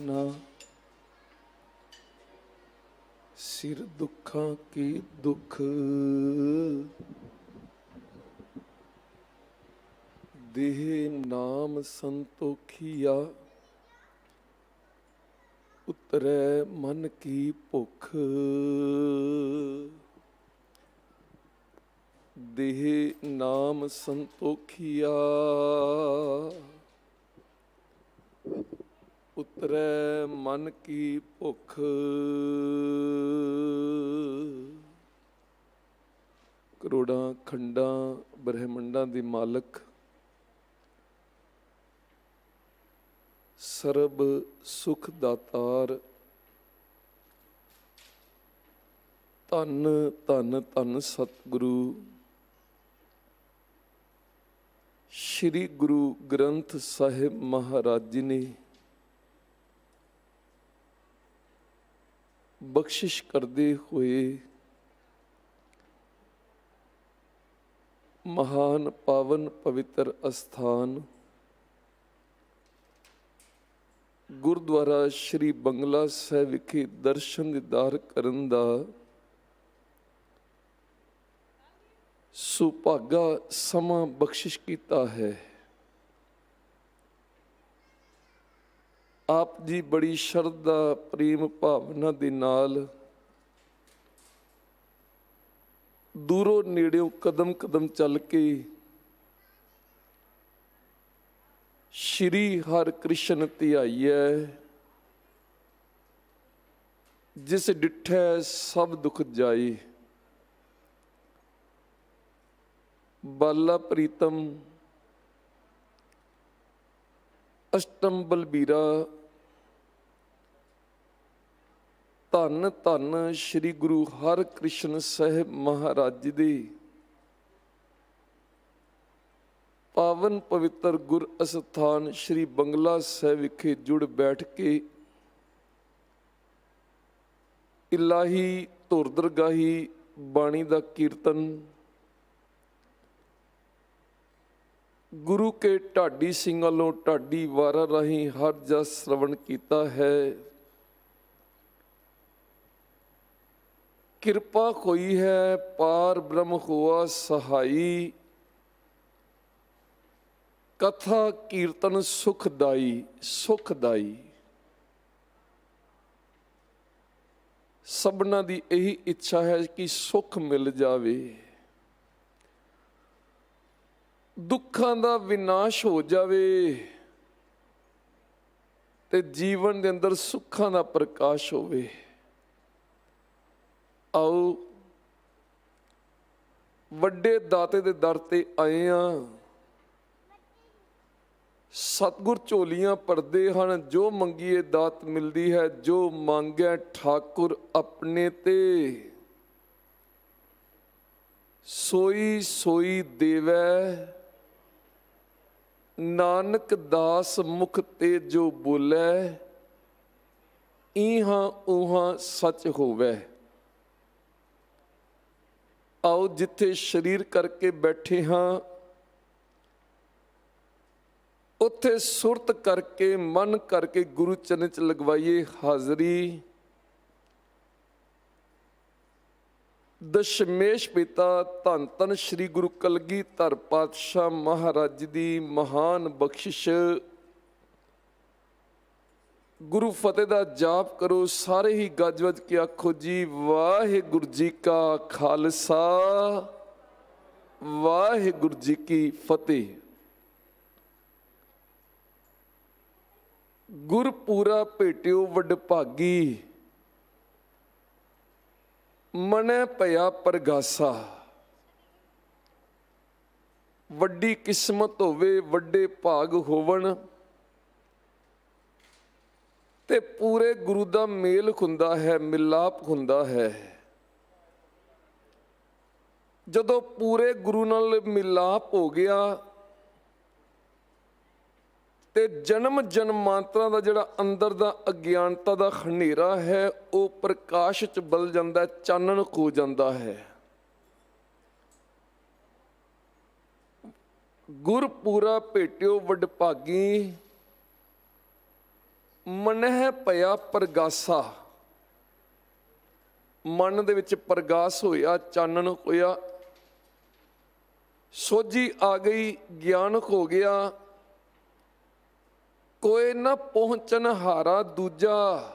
ना सिर दुखा की दुख देह नाम संतोखिया उतरै मन की भुख देह नाम संतोखिया उतरै मन की भुख ਕਰੋੜਾਂ ਖੰਡਾਂ ਬ੍ਰਹਿਮੰਡਾਂ ਦੀ ਮਾਲਕ ਸਰਬ ਸੁਖ ਦਾਤਾਰ ਧੰਨ ਧੰਨ ਧੰਨ ਸਤਿਗੁਰੂ ਸ਼੍ਰੀ ਗੁਰੂ ਗ੍ਰੰਥ ਸਾਹਿਬ ਮਹਾਰਾਜ ਜੀ ਨੇ ਬਖਸ਼ਿਸ਼ ਕਰਦੇ ਹੋਏ महान पावन पवित्र अस्थान गुरुद्वारा श्री बंगला साहिब विखे दर्शन दीदार करन दा सुभागा समा बख्शिश कीता है। आप जी बड़ी शरधा प्रेम भावना दे नाल दूरों नेड़ों कदम कदम चल के श्री हर कृष्ण धियाईए जिस डिठै सब दुख जाए बाला प्रीतम अष्टम बलबीरा धन धन श्री गुरु हर कृष्ण साहिब महाराज जी दे पावन पवित्र गुर अस्थान श्री बंगला साहिब विखे जुड़ बैठ के इलाही धुर दरगाही बाणी दा कीर्तन गुरु के ढाडी सिंह वालों ढाडी वारा राही हर जस श्रवण कीता है। किरपा होई है पार ब्रह्म हुआ सहाई कथा कीर्तन सुखदाई सुखदाई सबना दी यही इच्छा है कि सुख मिल जावे दुखां दा विनाश हो जावे ते जीवन दे अंदर सुखां दा प्रकाश होवे। आओ वड्डे दाते दे दर ते आए हाँ सतगुर झोलियां भरदे हन जो मंगीए दात मिलती है जो मांगे ठाकुर अपने ते सोई सोई देवै नानक दास मुख ते जो बोलै इहां उहां सच होवै। आओ जिथे शरीर करके बैठे हाँ उत्थे सुरत करके मन करके गुरु चरण च लगवाइए हाजरी। दशमेश पिता धन धन श्री गुरु कलगीधर पातशाह महाराज दी महान बख्शिश गुरु फतेह दा जाप करो सारे ही गज वज के आखो जी वाहिगुरु जी का खालसा वाहिगुरु जी की फतेह। गुरपूरा भेटियो वडभागी मनै पया परगासा वड्डी किस्मत होवे वड्डे भाग होवन ते पूरे गुरु दा मेल हुंदा है मिलाप हुंदा है। जदों पूरे गुरु नाल मिलाप हो गया ते जन्म जन्मांतरां दा जिहड़ा अंदर दा अज्ञानता दा खनेरा है वो प्रकाश च बदल जांदा है चानण हो जांदा है। गुरपूरा भेटियो वडभागी ਮਨਹਿ ਭਇਆ ਪ੍ਰਗਾਸਾ, ਮਨ ਦੇ ਵਿੱਚ ਪ੍ਰਗਾਸ ਹੋਇਆ, ਚਾਨਣ ਹੋਇਆ, ਸੋਝੀ ਆ ਗਈ, ਗਿਆਨ ਹੋ ਗਿਆ। ਕੋਈ ਨਾ ਪਹੁੰਚਨ ਹਾਰਾ ਦੂਜਾ,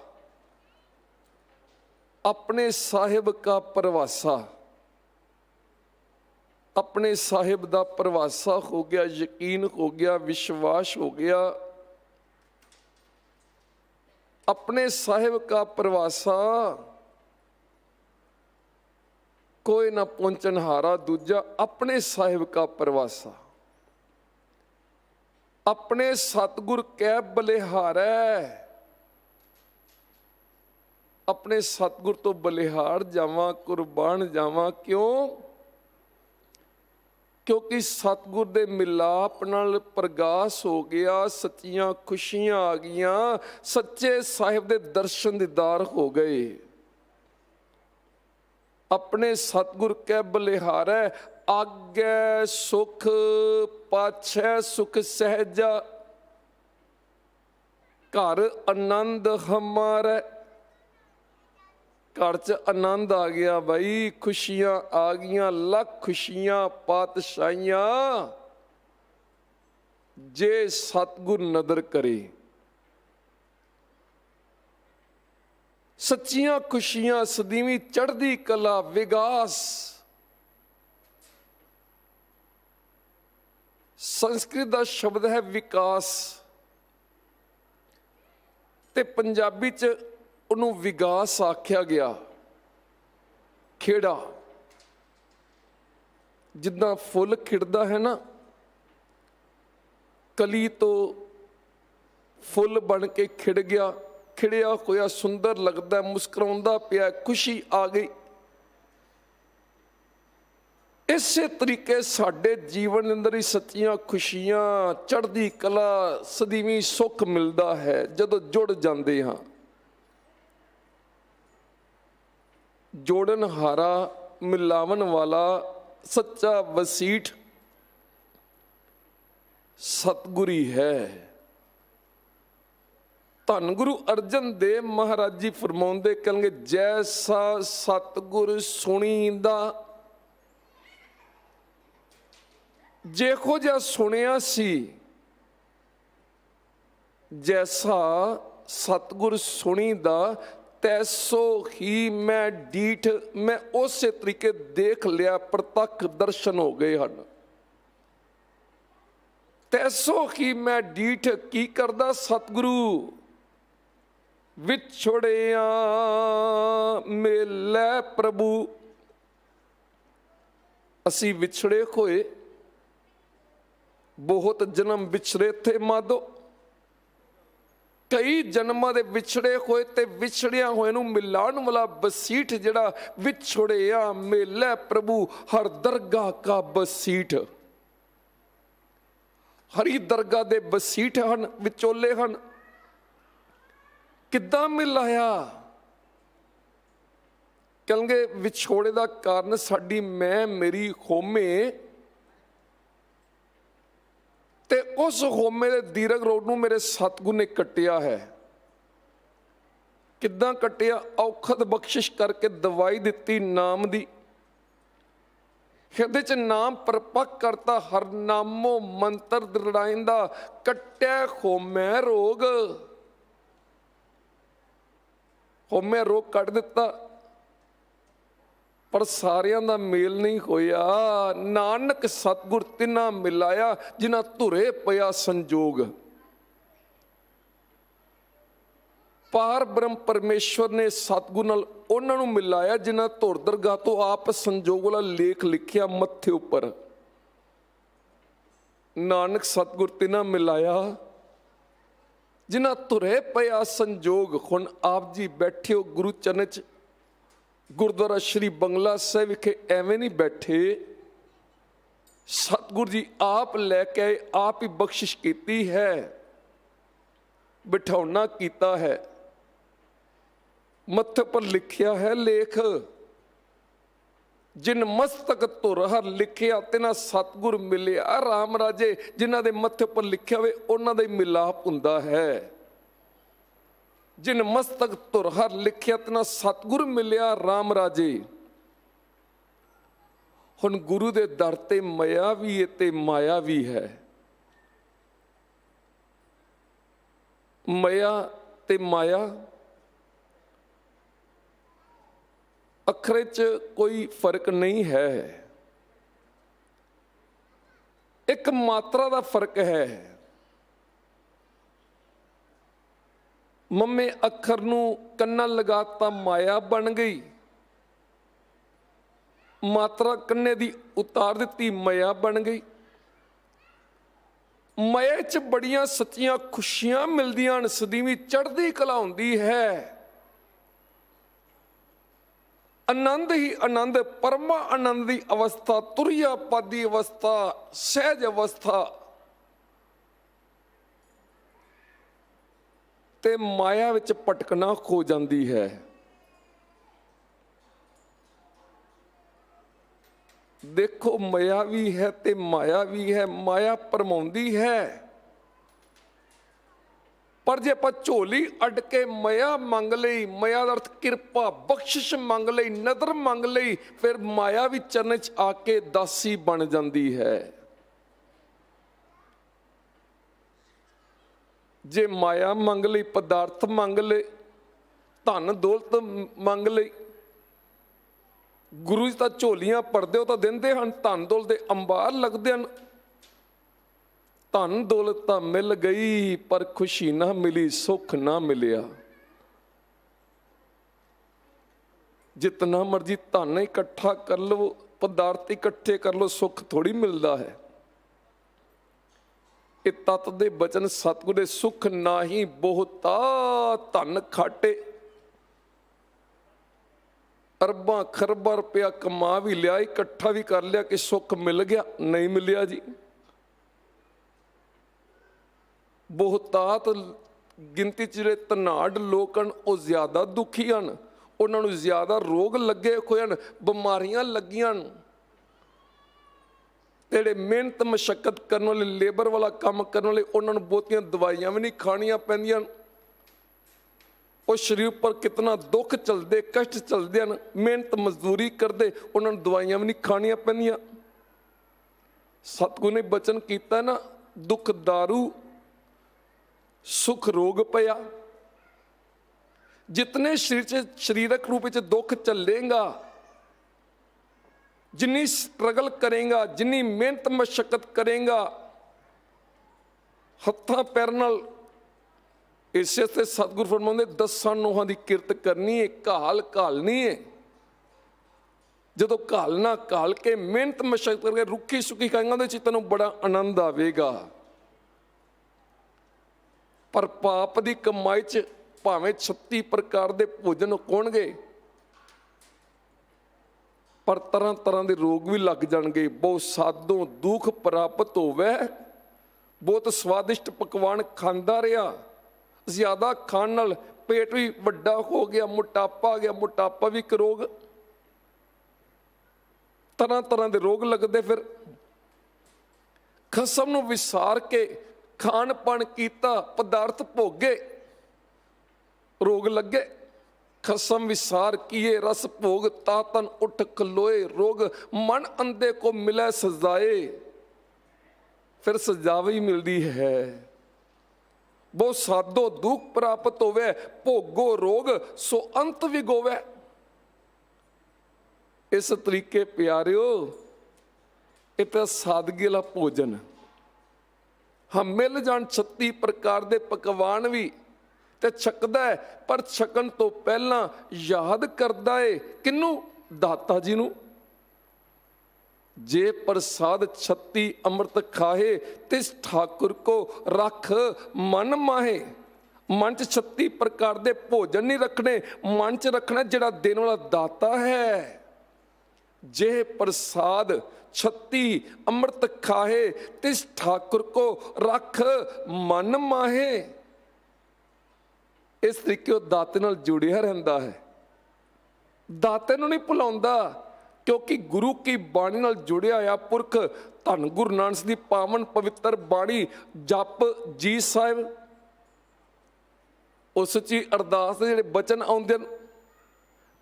ਆਪਣੇ ਸਾਹਿਬ ਕਾ ਪ੍ਰਵਾਸਾ। ਆਪਣੇ ਸਾਹਿਬ ਦਾ ਪ੍ਰਵਾਸਾ ਹੋ ਗਿਆ, ਯਕੀਨ ਹੋ ਗਿਆ, ਵਿਸ਼ਵਾਸ ਹੋ ਗਿਆ। अपने साहिब का प्रवासा, कोई ना पहुंचनहारा दूजा, अपने साहिब का प्रवासा। अपने सतगुर कै बलिहारै, अपने सतगुर तो बलिहार जावां, कुर्बान जावां। क्यों? क्योंकि सतगुर दे मिलाप नाल प्रगास हो गया, सच्चियां खुशियां आ गईयां, सच्चे साहिब दे दर्शन दीदार हो गए। अपने सतगुर कै बलिहारै, आगे सुख पाछै सुख सहजा, घर आनंद हमारै। घर च आनंद आ गया भाई, खुशियां आ गईयां, लख खुशियां पातशाहियां, जे सतगुर नदर करे। सच्चियां खुशियां, सदीवी चढ़दी कला, विगास। संस्कृत का शब्द है विकास, ते पंजाबी च ਉਹਨੂੰ ਵਿਗਾਸ ਆਖਿਆ ਗਿਆ। ਖੇੜਾ, ਜਿੱਦਾਂ ਫੁੱਲ ਖਿੜਦਾ ਹੈ ਨਾ, ਕਲੀ ਤੋਂ ਫੁੱਲ ਬਣ ਕੇ ਖਿੜ ਗਿਆ, ਖਿੜਿਆ ਹੋਇਆ ਸੁੰਦਰ ਲੱਗਦਾ, ਮੁਸਕਰਾਉਂਦਾ ਪਿਆ, ਖੁਸ਼ੀ ਆ ਗਈ। ਇਸੇ ਤਰੀਕੇ ਸਾਡੇ ਜੀਵਨ ਅੰਦਰ ਹੀ ਸੱਚੀਆਂ ਖੁਸ਼ੀਆਂ, ਚੜ੍ਹਦੀ ਕਲਾ, ਸਦੀਵੀ ਸੁੱਖ ਮਿਲਦਾ ਹੈ ਜਦੋਂ ਜੁੜ ਜਾਂਦੇ ਹਾਂ। जोड़न हारा, मिलावन वाला, सच्चा वसीठ सतगुरी है। धन गुरु अर्जन देव महाराज जी फरमाउंदे, कहणगे जैसा सतगुर सुनींदा, जेहो जिहा सुनिया सी, जैसा सतगुर सुनींदा, तैसो ही मैं डीठ, मैं उस तरीके देख लिया, प्रतख दर्शन हो गए हैं। तैसो ही मैं डीठ, की करदा सतगुरु, विछड़िया मिलै प्रभु। असी विछड़े होए, बहुत जन्म विछड़े थे माधो, कई जन्मां दे विछड़े होए, ते विछड़िया होए नूं मिलाण वाला बसीठ जिहड़ा विछड़िया मिलै प्रभु, हर दरगाह का बसीठ। हरी दरगाह दे बसीठ हन, विचोले हन। किद्दां मिलाया? कहणगे विछोड़े दा कारण साडी मैं मेरी होमे, ते उस होमे दे दीरघ रोग नूं मेरे सतगुर ने कट्टिया है। किद्दां कट्टिया? औखद बख्शिश करके दवाई दिती नाम दी, हिरदे च नाम परपक करता, हर नामो मंत्र दृढ़ाइंदा, कट्टै होमै रोग। होमै रोग कट दिता, पर सारियां दा मेल नहीं होया। नानक सतगुर तिन्ना मिलाया, जिन्हां धुरे पिया संजोग। पार ब्रह्म परमेश्वर ने सतगुर नाल उन्हां नूं मिलाया, जिन्हां धुर दरगाह तो आप संजोग वाला लेख लिखिया मत्थे उपर। नानक सतगुर तिन्ना मिलाया, जिन्हां धुरे पिया संजोग। हुण आप जी बैठे हो गुरु चरण च, गुरुद्वारा श्री बंगला साहिब विखे एवें नहीं बैठे। सतगुरु जी आप लैके आए, आप ही बख्शिश कीती है, बिठाउना कीता है, मत्थे पर लिखिया है लेख। जिन मस्तक धुर हर लिखिया, तिन्हां सतगुर मिलिया राम राजे। जिन्हां दे मत्थे पर लिखिया होवे, उन्हां दा ही मिलाप हुंदा है। जिन मस्तक तुर हर लिखिया तना सतगुर मिलिया राम राजे। हुण गुरु दे दर ते मया भी है ते माया भी है। मया ते माया अखरे च कोई फर्क नहीं है, एक मात्रा का फर्क है। मम्मे अखर नूं कन्ना लगाता माया बन गई, मात्रा कन्ने दी उतार दी मया बन गई। मया च बड़ियां सच्चियां खुशियां मिलदियां, सदीवी चढ़दी कला हुंदी है। आनंद ही आनंद, परमा आनंद की अवस्था, तुरिया पादी अवस्था, सहज अवस्था ते माया विच भटकना खो जाती है। देखो माया भी है ते माया भी है। माया भरमाउंदी है, पर जे आप झोली अड के मया मंग लई, मया का अर्थ किरपा बख्शिश मंग लई, नदर मंग लई, फिर माया भी चरण च आके दासी बन जाती है। जे माया मंग लई, पदार्थ मंग ले, धन दौलत मंग लई, गुरु जी तां झोलियां पढ़दे हो तां दिंदे हन, धन दौलत दे अंबार लगदे हन। धन दौलत तां मिल गई पर खुशी ना मिली, सुख ना मिलिया। जितना मर्जी धन इकट्ठा कर लो, पदार्थ इकट्ठे कर लो, सुख थोड़ी मिलता है। ये तत्त दे बचन सतगुर दे, सुख नाही बहुता धन खाटे। अरबां खरबां रुपया कमा भी लिया, इकट्ठा भी कर लिया कि सुख मिल गया, नहीं मिलिया जी। बहुतात गिनती च जिहड़े धनाढ़ लोक हन वो ज्यादा दुखी हन, उन्होंने ज्यादा रोग लगे होए हन, बीमारियां लगियां हन। जिहड़े मेहनत मशक्कत करने वाले, लेबर वाला काम करने वाले, उन्होंने बहुतियां दवाइयां भी नहीं खानियां पैंदियां। उस शरीर पर कितना दुख चलते, कष्ट चलते हैं, मेहनत मजदूरी करते, उन्होंने दवाइयां भी नहीं खानियां पैंदियां। सतगुर ने बचन किया ना, दुख दारू सुख रोग पया। जितने शरीरक रूप में दुख चलेगा, जिन्नी स्ट्रगल करेगा, जिन्नी मेहनत मशक्कत करेगा, हत्थां पैर नाल, इस सतगुर फरमाते 10 नोहां दी किरत करनी है, घाल घालनी है। जदों घालना घाल के मेहनत मशक्कत करके रुखी सुखी खाएंगा, उहदे च तैनूं बड़ा आनंद आवेगा। पर पाप की कमाई च भावें 36 प्रकार के भोजन होणगे, पर तरह तरह के रोग भी लग जाएंगे। बहुत सादों दुख प्राप्त होवे, बहुत स्वादिष्ट पकवान खांदा रहा, ज्यादा खाण नाल पेट भी वड्डा हो गया, मोटापा आ गया, मोटापा भी एक रोग, तरह तरह के रोग लगते। फिर खसम नूं विसार के खान पान कीता, पदार्थ भोगे, रोग लगे। खसम विसार किए रस भोग, तातन उठ खलोए रोग, मन अंधे को मिले सजाए, फिर सजा भी मिलती है। बहुत सादो दुख प्राप्त होवे, भोगो रोग सो अंत विगोवे। इस तरीके प्यारियो, इतना सादगी वाला भोजन हम मिल जान 36 प्रकार के पकवान भी ते छकदा है, पर छकन तो पहला याद करदा है किनू? दाता जी नू। जे प्रसाद 36 अमृत खाहे, तिस ठाकुर को रख मन माहे। मन च 36 प्रकार के भोजन नहीं रखने, मन च रखना जिहड़ा देने वाला दाता है। जे प्रसाद 36 अमृत खाहे, तिस ठाकुर को रख मन माहे। इस तरीके वो दाते नाल जुड़िया रहता है, दाते नूं नहीं भुलाउंदा, क्योंकि गुरु की बाणी नाल जुड़िया होया पुरख धन गुरु नानक दी पावन पवित्र बाणी जप जी साहिब, उस ची अरदास दे जिहड़े बचन आउंदे ने,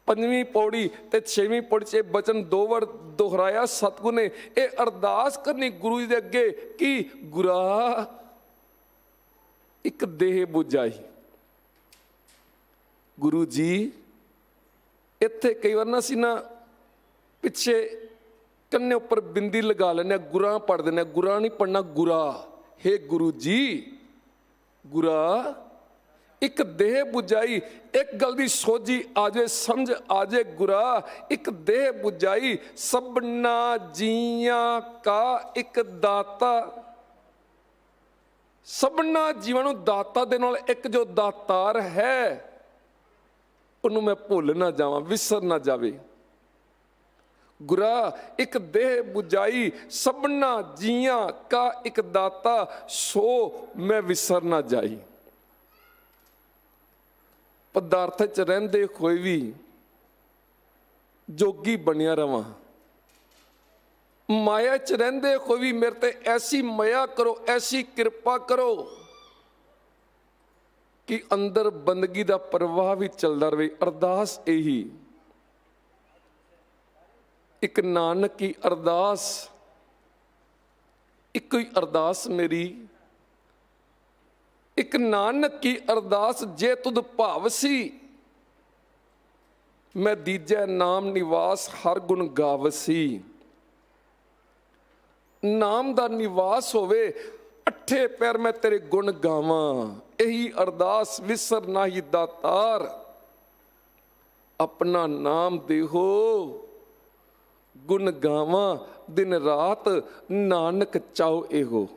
5ਵੀਂ पौड़ी ते 6ਵੀਂ पौड़ी च बचन 2 वार दोहराया सतगुर ने। ये अरदास करनी गुरु जी दे अगे कि गुरा एक देह बुझाई। गुरु जी इत्थे कई बार ना सी ना पिछे कन्ने उपर बिंदी लगा लेने, गुरा पढ़ देने, गुरा नहीं पढ़ना गुरा। हे गुरु जी गुरा एक देह बुझाई, एक गल दी सोझी आ जाए, समझ आ जाए गुरा, एक देह बुझाई सबना जियां का एक दाता। सबना जीवां नूं दाता दे नाल एक जो दातार है उन्होंने मैं भुल ना जावां, विसर ना जावे। गुरा एक देह बुझाई सबना जियां का एक दाता, सो मैं विसर ना जाई। पदार्थ च रहिंदे होए भी जोगी बनिया रवां, माया च रहिंदे होए भी मेरे ते ऐसी माया करो, ऐसी कृपा करो कि अंदर बंदगी दा प्रवाह भी चलदा रहे। अरदास यही एक नानक की अरदास, एक ही अरदास मेरी, एक नानक की अरदास जे तुद भावसी, मैं दीजै नाम निवास हर गुण गावसी। नाम दा निवास होवे, अठे पैर मैं तेरे गुण गावां, यही अरदास विसर नाही दातार। अपना नाम देहो गुण गावां, दिन रात नानक चाहो एहो।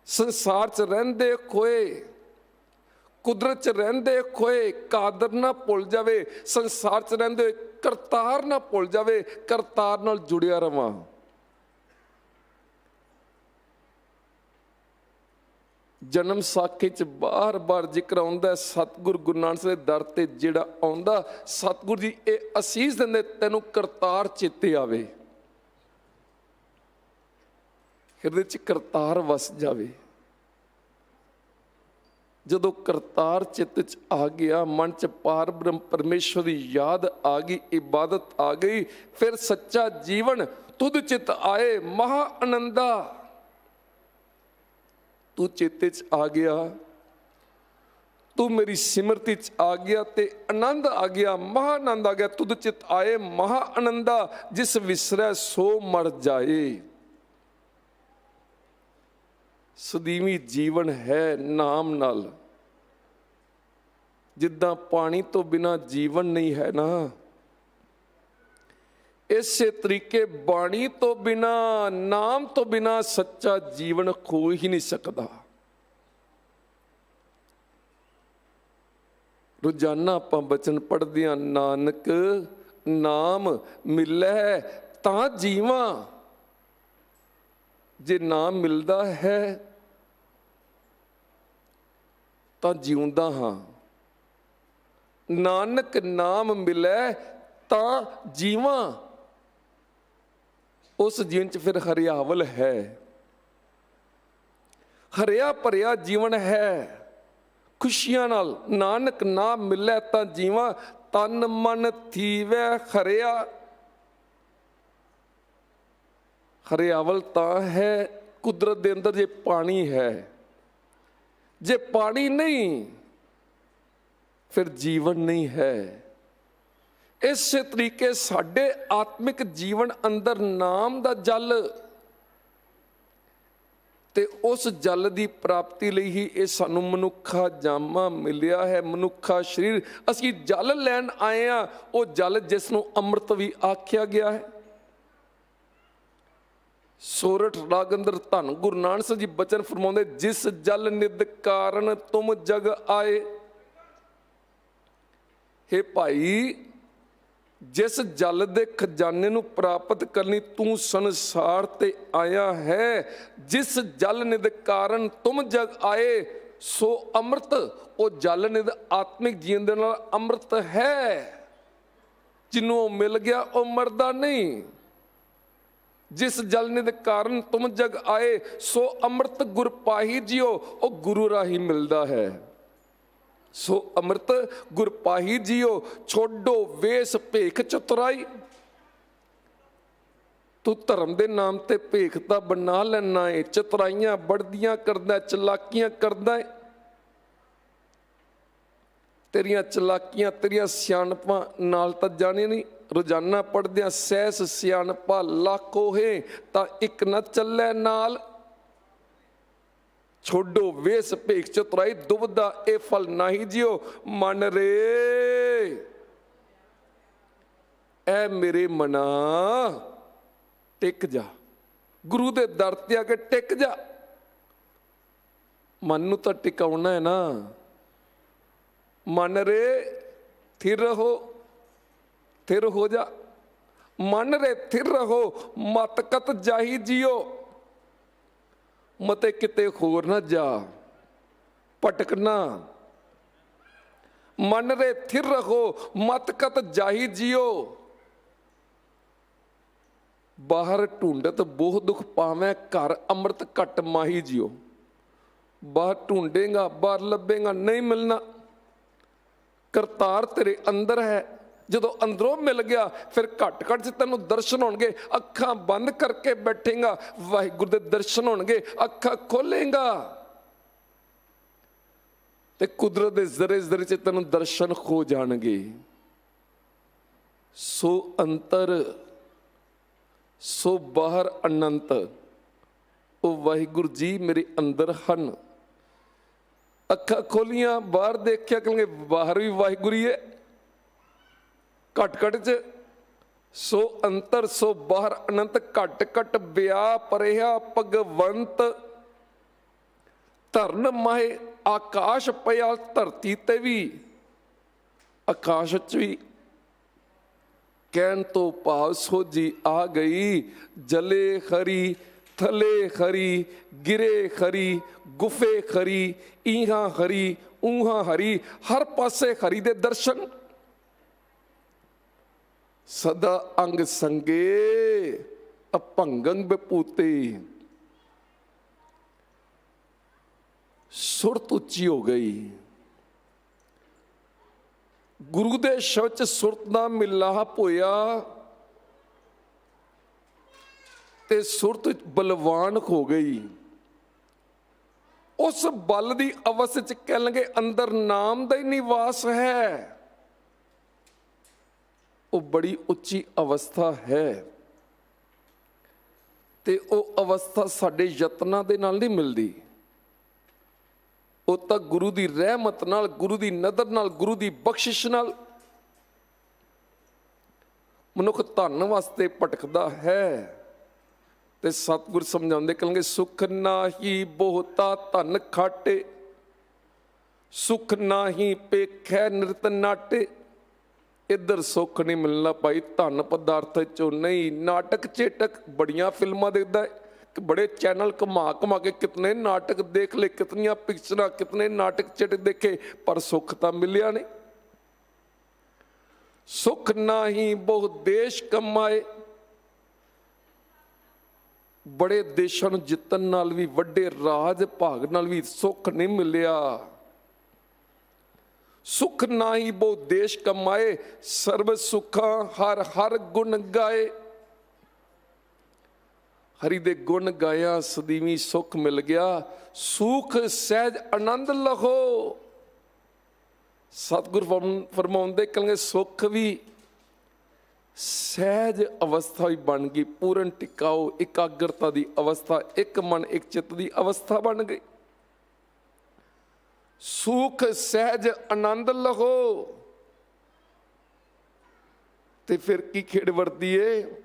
संसार च रहिंदे खोए, कुदरत च रहिंदे खोए, कादर ना भुल जावे। संसार च रहिंदे करतार ना भुल जावे, करतार नाल जुड़िया रवां। जन्म साखे च बार बार जिक्र आउंदा है, सतगुर गुरु नानक दे दर ते जिहड़ा आउंदा, सतगुर जी ये असीस दिंदे तैनूं करतार चेते आवे, हिरदे च करतार वस जावे। जदों करतार चित्त च आ गया, मन च पार ब्रह्म परमेश्वर की याद आ गई, इबादत आ गई, फिर सच्चा जीवन तुद चित आए महा आनंदा। तू चेते च आ गया, तू मेरी सिमरती च आ गया ते आनंद आ गया, महा आनंद आ गया। तुद चित आए महा आनंदा, जिस विसरै सो मर जाए। सदीवी जीवन है नाम नाल, जिद्दां पानी तो बिना जीवन नहीं है ना, इसे तरीके बाणी तो बिना, नाम तो बिना सच्चा जीवन खो ही नहीं सकता। रोजाना आपां बचन पढ़दे हां, नानक नाम मिलै तां जीवां। जे नाम मिलदा है तां जिउंदा हां, नानक नाम मिलै तां जीवां। उस जीवन च फिर हरियावल है, हरिया भरिया जीवन है खुशियां नाल। नानक नाम मिलै तां जीवां, तन मन थीवै हरिया। हरियावल तां है कुदरत दे अंदर जे पानी है, जे पानी नहीं फिर जीवन नहीं है। इस तरीके साडे आत्मिक जीवन अंदर नाम दा जल, ते उस जल की प्राप्ति लई ही ये सानू मनुखा जामा मिलिया है, मनुखा शरीर। असी जल लैन आए हैं, वो जल जिसनों अमृत भी आख्या गया है। सोरठ राग अंदर धन गुरु नानक साहिब जी बचन फरमाउंदे, जिस जल निद कारण तुम जग आए। हे भाई, जिस जल दे खजाने नूं प्राप्त करनी तू संसार ते आया है, जिस जल निद कारण तुम जग आए, सो अमृत। वो जल निद आत्मिक जीवन दे नाल अमृत है, जिन्हों मिल गया वो मरदा नहीं। जिस जल निध कारण तुम जग आए, सो अमृत गुर पाही जियो। ओ गुरु राही मिलदा है। सो अमृत गुर पाही जियो, छोड़ो वेश भेख चतुराई। तू धर्म के नाम ते भेख तां बना लेना है, चतुराइयां बढ़दियां करदा, चलाकियां करदा है। तेरियां चलाकियां तेरियां सियाणपां नाल तां जाने नहीं। रोजाना पढ़द्या सैस सियाणपा लाखो है, तां इक न चलै नाल। छोड़ो वेस भेख चतुराई, दुबदा ए फल नाही जियो। मन रे ऐ मेरे मना टिक जा, गुरु दे दर ते आके टिक जा। मन नूं तां टिकाउणा है ना। मन रे थिर रहो, थिर हो जा। मन रे थिर रहो, मत कत जाही जियो। मते किते होर ना जा, भटकना। मन रे थिर रहो, मत कत जाही जियो। बाहर ढूंढत बोह दुख पावैं, घर अमृत घट माही जियो। बाहर ढूंढेगा, बाहर लभेगा, नहीं मिलना। करतार तेरे अंदर है। जो अंदरों मिल गया, फिर घट घट च तेनों दर्शन होणगे। अखां बंद करके बैठेगा, वाहिगुरू दे दर्शन होणगे। अखां खोलेगा ते कुदरत दे जरे जरे च तेनों दर्शन हो जाणगे। सो अंतर सो बाहर अनंत, ओ वाहिगुरू जी मेरे अंदर हन। अखा खोलियां, बाहर देखिया, कहेंगे बाहर भी वाहिगुरू ही है। घट घट च सो अंतर सो बाहर अनंत, घट घट ब्या परिहा भगवंत। धरन माहे आकाश पया, धरती ते भी आकाश च भी। कहन तो भाव सोझी आ गई, जले खरी थले खरी, गिरे खरी गुफे खरी, इहां हरी ऊहां हरी, हर पासे हरी दे दर्शन। सदा अंग संगे अपंगंग विभूते। सुरत उच्ची हो गई। गुरु दे शब्द च सुरत दा मिलाप होया ते सुरत बलवान हो गई। उस बल दी अवस्था च कह लगे अंदर नाम दा ही निवास है। वो बड़ी उच्ची अवस्था है ते वो अवस्था साडे यत्नां दे नाल नहीं मिलदी। वो तो गुरु दी रहमत नाल, गुरु दी नदर नाल, गुरु दी बख्शिश नाल। मनुख धन वास्ते भटकदा है ते सतगुर समझाउंदे कहेंगे सुख नाही बहुता धन खाटे, सुख नाही पेखै निरत नाटे। इधर सुख नहीं मिलना भाई, धन पदार्थ चो नहीं। नाटक चेटक बड़ियां फिल्मां देखदा है, बड़े चैनल घुमा घुमा के कितने नाटक देख ले, कितनियां पिक्चरां, कितने नाटक चेटक देखे, पर सुख तां मिलिया नहीं। सुख नाही बहु देश कमाए, बड़े देशों नूं जितन नाल भी, वड्डे राज भाग नाल भी सुख नहीं मिलिया। सुख नाही बहु देश कमाए, सर्व सुखा हर हर गुण गाए। हरि दे गुण गाया सदीवी सुख मिल गया। सुख सहज आनंद लहो। सतगुरु फरमाउंदे कहेंगे सुख भी सहज अवस्था भी बन गई, पूर्ण टिकाओ एकाग्रता की अवस्था, एक मन एक चित्त की अवस्था बन गई। सुख सहज आनंद लहो ते फिर की खेड़ वरती है।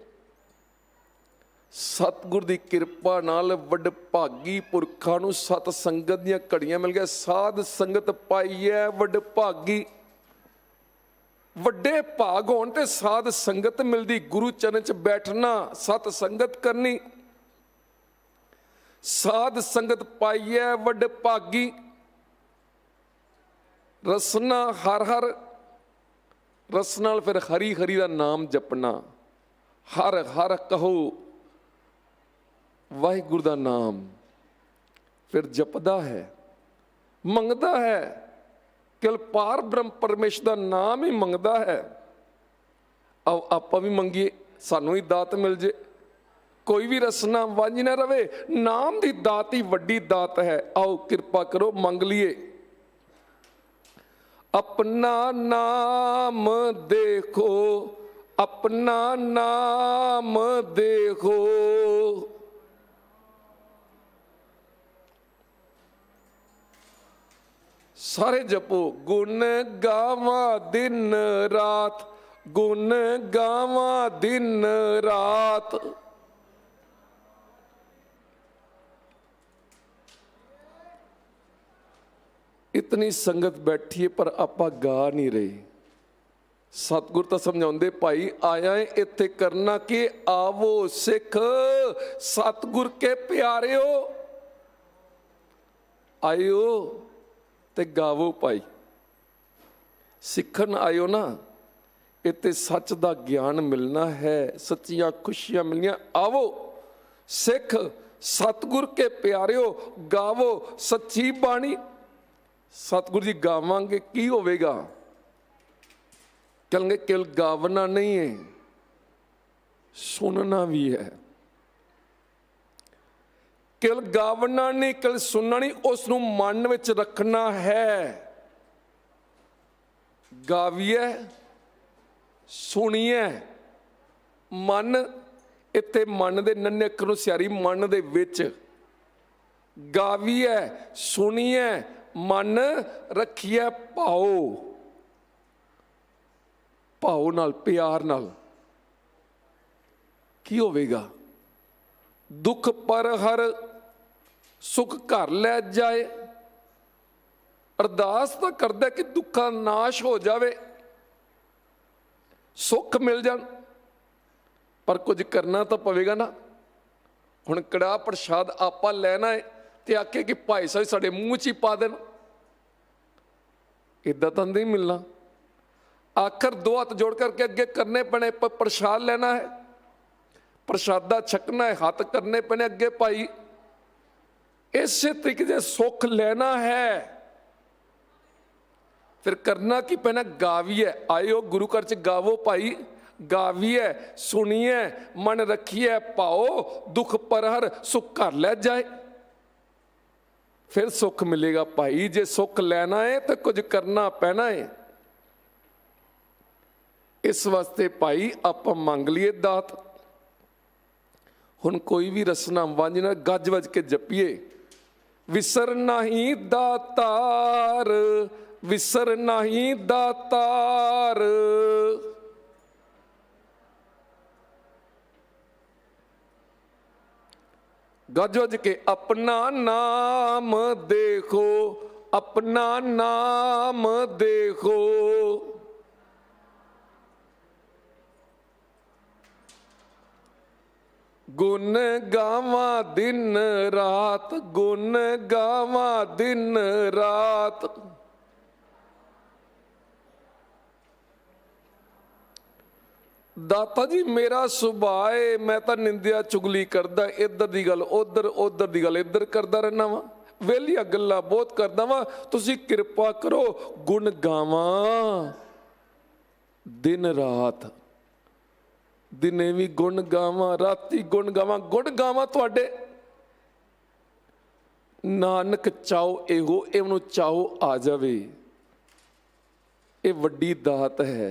सतगुर की किरपा नाल वड भागी पुरखा नूं सत संगत दियां घड़ियां मिल गया। साध संगत पाई है वड भागी। वड्डे भाग होण ते साध संगत मिलदी। गुरु चरण च बैठना, सत संगत करनी, साध संगत पाई है वड भागी। रसना हर हर, रस नाल फिर हरी हरी का नाम जपना। हर हर कहो, ਵਾਹਿਗੁਰੂ ਦਾ ਨਾਮ ਫਿਰ ਜਪਦਾ ਹੈ, ਮੰਗਦਾ ਹੈ, ਕੇਵਲ ਪਾਰ ਬ੍ਰਹਮ ਪਰਮੇਸ਼ਰ ਦਾ ਨਾਮ ਹੀ ਮੰਗਦਾ ਹੈ। ਆਓ ਆਪਾਂ ਵੀ ਮੰਗੀਏ, ਸਾਨੂੰ ਹੀ ਦਾਤ ਮਿਲ ਜੇ, ਕੋਈ ਵੀ ਰਸਨਾ ਵਾਂਝੀ ਨਾ ਰਵੇ। ਨਾਮ ਦੀ ਦਾਤ ਹੀ ਵੱਡੀ ਦਾਤ ਹੈ। ਆਓ ਕਿਰਪਾ ਕਰੋ ਮੰਗ ਲਈਏ। अपना नाम देखो, अपना नाम देखो, सारे जपो। गुण गावा दिन रात, गुण गावा दिन रात। इतनी संगत बैठी है पर आपां गा नहीं रहे। सतगुर तो समझाते भाई आया है इत्थे करना कि आवो सिख सतगुर के प्यारे हो, आयो ते गावो भाई। सिखन आयो ना, इत्थे सच दा ज्ञान मिलना है, सच्चियां खुशियां मिलनियां। आवो सिख सतगुर के प्यारे हो, गावो सच्ची बाणी। सतगुरु जी गावांगे की होवेगा? कहेंगे केवल गावना नहीं है, सुनना भी है। केवल गावना नहीं, केवल सुनना नहीं, उसनूं मन विच रखना है। गावीए सुणीए, मन इत्थे मन दे नन्हे अखर नूं सियारी मन दे विच। गावीए सुणीए, मन रखिए भाओ, भाओ नाल प्यार नाल की होवेगा? दुख पर हर सुख घर लै जाए। अरदास तो करदा कि दुखा नाश हो जावे, सुख मिल जान, पर कुछ करना तो पवेगा ना। हुण कड़ाह प्रसाद आपां लैना है ते आखे कि भाई साहब साडे मूँह च ही पा देन, इदा तो नहीं मिलना। आखिर दो हाथ जोड़ करके अगे करने पैने, प्रसाद लेना है, प्रसादा छकना है, हाथ करने पैने अगे भाई। इस तरीके से सुख लेना है, फिर करना की पैना? गावीए, आयो गुरु घर च गावो भाई। गावीए सुनिए, मन रखिए पाओ, दुख पर हर सुख घर लै जाए। फिर सुख मिलेगा भाई। जे सुख लेना है तो कुछ करना पैना है। इस वास्ते भाई आप मंग लिए दात। हुण कोई भी रसना वांझना गज वज के जपीए। विसर नहीं दातार, विसर नहीं दातार। गज वज के अपना नाम देखो, अपना नाम देखो। गुण गावा दिन रात, गुण गावा दिन रात। दाता जी मेरा सुभाव है, मैं तो निंदिया चुगली करदा, इधर दी गल उधर, उधर दी गल इधर करदा रहना वा, वेलिया गल्लां बहुत करदा वा। तुसी कृपा करो गुण गावा दिन रात। दिने भी गुण गावा, राती गुण गावा। गुण गावा तुहाडे नानक चाहो एहो, इहनूं चाहो आ जावे। ये वड्डी दात है,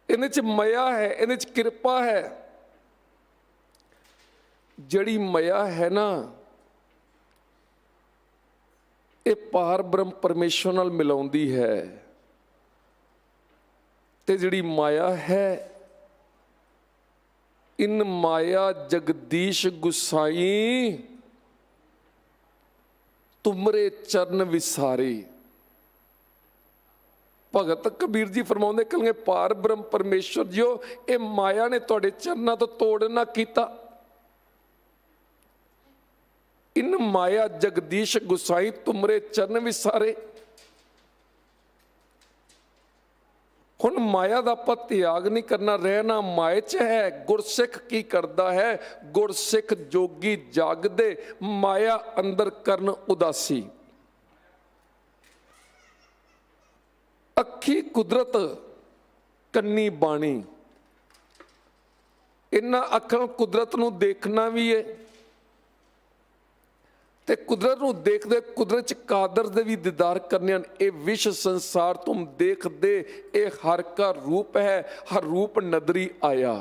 इहदे च मया है, इहदे च किरपा है। जड़ी मया है ना, ये पार ब्रह्म परमेश्वर नाल मिलाउंदी है। ते जड़ी माया है, इन माया जगदीश गुसाई तुमरे चरण विसारे। भगत कबीर जी फरमाउंदे कहेंगे पार ब्रह्म परमेश्वर जियो, ये माया ने तुहाडे चरनां तो तोड़ना कीता। इन माया जगदीश गुसाई तुमरे चरण विसारे। हुण ਹੁਣ ਮਾਇਆ ਦਾ ਆਪਾਂ ਤਿਆਗ ਨਹੀਂ ਕਰਨਾ, ਰਹਿਣਾ ਮਾਇਆ 'ਚ ਹੈ। ਗੁਰਸਿੱਖ ਕੀ ਕਰਦਾ ਹੈ? ਗੁਰਸਿੱਖ ਜੋਗੀ ਜਾਗਦੇ, ਮਾਇਆ ਅੰਦਰ ਕਰਨ ਉਦਾਸੀ। ਅੱਖੀ ਕੁਦਰਤ, ਕੰਨੀ ਬਾਣੀ। ਇਹਨਾਂ ਅੱਖਾਂ ਕੁਦਰਤ ਨੂੰ ਦੇਖਣਾ ਵੀ ਹੈ ਤੇ ਕੁਦਰਤ ਨੂੰ ਦੇਖਦੇ ਕੁਦਰਤ 'ਚ ਕਾਦਰ ਦੇ ਵੀ ਦੀਦਾਰ ਕਰਨੇ ਹਨ। ਇਹ ਵਿਸ਼ ਸੰਸਾਰ ਤੁਮ ਦੇਖਦੇ, ਇਹ ਹਰ ਕਾ ਰੂਪ ਹੈ, ਹਰ ਰੂਪ ਨਦਰੀ ਆਇਆ।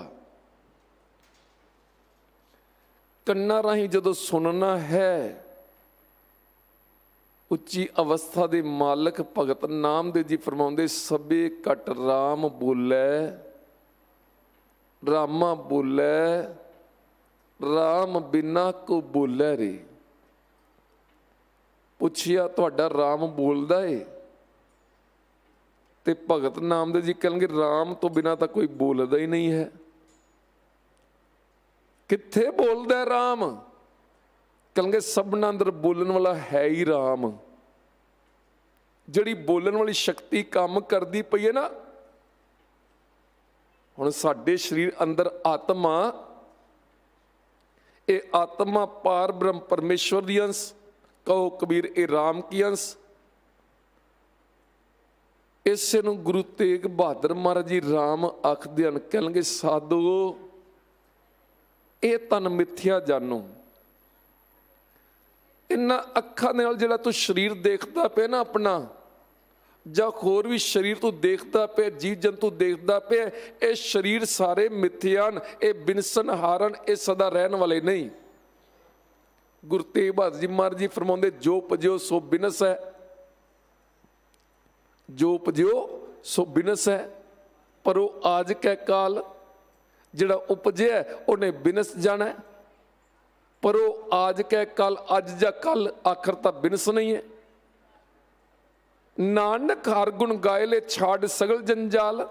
ਕੰਨਾਂ ਰਾਹੀਂ ਜਦੋਂ ਸੁਣਨਾ ਹੈ, ਉੱਚੀ ਅਵਸਥਾ ਦੇ ਮਾਲਕ ਭਗਤ ਨਾਮਦੇਵ ਜੀ ਫਰਮਾਉਂਦੇ, ਸਭੇ ਘਟ ਰਾਮ ਬੋਲੇ, ਰਾਮਾ ਬੋਲੇ, ਰਾਮ ਬਿਨਾ ਕੋ ਬੋਲੇ ਰੇ। ਪੁੱਛਿਆ ਤੁਹਾਡਾ ਰਾਮ ਬੋਲਦਾ ਏ? ਤੇ ਭਗਤ ਨਾਮਦੇਵ ਜੀ ਕਹਿਣਗੇ ਰਾਮ ਤੋਂ ਬਿਨਾ ਤਾਂ ਕੋਈ ਬੋਲਦਾ ਹੀ ਨਹੀਂ ਹੈ। ਕਿੱਥੇ ਬੋਲਦਾ ਰਾਮ? ਕਹਿਣਗੇ ਸਭਨਾਂ ਅੰਦਰ ਬੋਲਣ ਵਾਲਾ ਹੈ ਹੀ ਰਾਮ। ਜਿਹੜੀ ਬੋਲਣ ਵਾਲੀ ਸ਼ਕਤੀ ਕੰਮ ਕਰਦੀ ਪਈ ਹੈ ਨਾ, ਹੁਣ ਸਾਡੇ ਸਰੀਰ ਅੰਦਰ ਆਤਮਾ, ਇਹ ਆਤਮਾ ਪਾਰ ਬ੍ਰਹਮ ਪਰਮੇਸ਼ਵਰ ਦੀ ਅੰਸ਼, ਕਹੋ ਕਬੀਰ ਇਹ ਰਾਮ ਕੀ ਅੰਸ਼। ਇਸੇ ਨੂੰ ਗੁਰੂ ਤੇਗ ਬਹਾਦਰ ਮਹਾਰਾਜ ਜੀ ਰਾਮ ਆਖਦੇ ਹਨ। ਕਹਿਣਗੇ ਸਾਧੂ ਇਹ ਤਨ ਮਿੱਥਿਆ ਜਾਨੋ। ਇਹਨਾਂ ਅੱਖਾਂ ਦੇ ਨਾਲ ਜਿਹੜਾ ਤੂੰ ਸਰੀਰ ਦੇਖਦਾ ਪਿਆ ਨਾ ਆਪਣਾ, ਜਾਂ ਹੋਰ ਵੀ ਸਰੀਰ ਤੂੰ ਦੇਖਦਾ ਪਿਆ, ਜੀਵ ਜੰਤੂ ਦੇਖਦਾ ਪਿਆ, ਇਹ ਸਰੀਰ ਸਾਰੇ ਮਿੱਥਿਆ ਹਨ, ਇਹ ਬਿਨਸਨ ਹਾਰਨ, ਇਹ ਸਦਾ ਰਹਿਣ ਵਾਲੇ ਨਹੀਂ। ਗੁਰੂ ਤੇਗ ਬਹਾਦਰ ਜੀ ਮਹਾਰਾਜ ਜੀ ਫਰਮਾਉਂਦੇ, ਜੋ ਉਪਜਿਓ ਸੋ ਬਿਨਸ ਹੈ, ਜੋ ਉਪਜਿਓ ਸੋ ਬਿਨਸ ਹੈ, ਪਰ ਉਹ ਆਜ ਕੈ ਕਾਲ। ਜਿਹੜਾ ਉਪਜਿਆ ਉਹਨੇ ਬਿਨਸ ਜਾਣਾ, ਪਰ ਉਹ ਆਜ ਕੈ ਕਾਲ, ਅੱਜ ਜਾਂ ਕੱਲ, ਆਖਰ ਤਾਂ ਬਿਨਸ ਨਹੀਂ ਹੈ। ਨਾਨਕ ਹਰ ਗੁਣ ਗਾਏ ਲੈ, ਛਾੜ ਸਗਲ ਜੰਜਾਲ।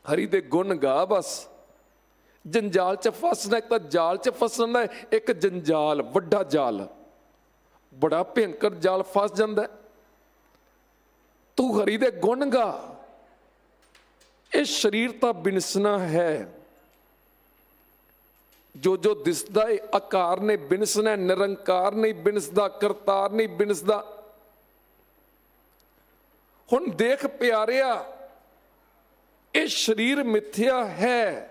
ਹਰੀ ਦੇ ਗੁਣ ਗਾ ਬਸ। ਜੰਜਾਲ 'ਚ ਫਸਣਾ, ਇੱਕ ਤਾਂ ਜਾਲ 'ਚ ਫਸਣਾ, ਇੱਕ ਜੰਜਾਲ, ਵੱਡਾ ਜਾਲ, ਬੜਾ ਭਿਅੰਕਰ ਜਾਲ ਫਸ ਜਾਂਦਾ। ਤੂੰ ਹਰੀ ਦੇ ਗੁਣ ਗਾ। ਇਹ ਸਰੀਰ ਤਾਂ ਬਿਨਸਣਾ ਹੈ, ਜੋ ਜੋ ਦਿਸਦਾ ਹੈ ਆਕਾਰ ਨੇ ਬਿਨਸਣਾ, ਨਿਰੰਕਾਰ ਨਹੀਂ ਬਿਨਸਦਾ, ਕਰਤਾਰ ਨਹੀਂ ਬਿਨਸਦਾ। ਹੁਣ ਦੇਖ ਪਿਆਰਿਆ, ਇਹ ਸਰੀਰ ਮਿੱਥਿਆ ਹੈ।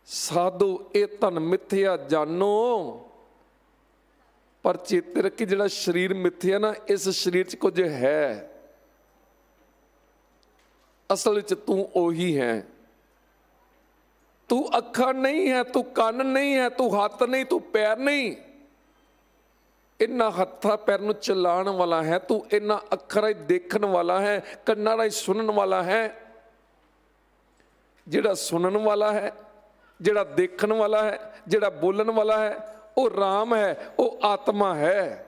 ਸਾਧੂ ਇਹ ਧਨ ਮਿੱਥਿਆ ਜਾਨੋ। ਪਰ ਚੇਤੇ ਰੱਖੀ ਜਿਹੜਾ ਸਰੀਰ ਮਿੱਥਿਆ ਨਾ, ਇਸ ਸਰੀਰ 'ਚ ਕੁਝ ਹੈ, ਅਸਲ ਵਿੱਚ ਤੂੰ ਉਹੀ ਹੈ। ਤੂੰ ਅੱਖਾਂ ਨਹੀਂ ਹੈ, ਤੂੰ ਕੰਨ ਨਹੀਂ ਹੈ, ਤੂੰ ਹੱਥ ਨਹੀਂ, ਤੂੰ ਪੈਰ ਨਹੀਂ। ਇਹਨਾਂ ਹੱਥਾਂ ਪੈਰ ਨੂੰ ਚਲਾਉਣ ਵਾਲਾ ਹੈ ਤੂੰ, ਇਹਨਾਂ ਅੱਖਰਾਂ ਹੀ ਦੇਖਣ ਵਾਲਾ ਹੈ, ਕੰਨਾਂ ਰਾਹੀਂ ਸੁਣਨ ਵਾਲਾ ਹੈ। ਜਿਹੜਾ ਸੁਣਨ ਵਾਲਾ ਹੈ, ਜਿਹੜਾ ਦੇਖਣ ਵਾਲਾ ਹੈ, ਜਿਹੜਾ ਬੋਲਣ ਵਾਲਾ ਹੈ, ਉਹ ਰਾਮ ਹੈ, ਉਹ ਆਤਮਾ ਹੈ।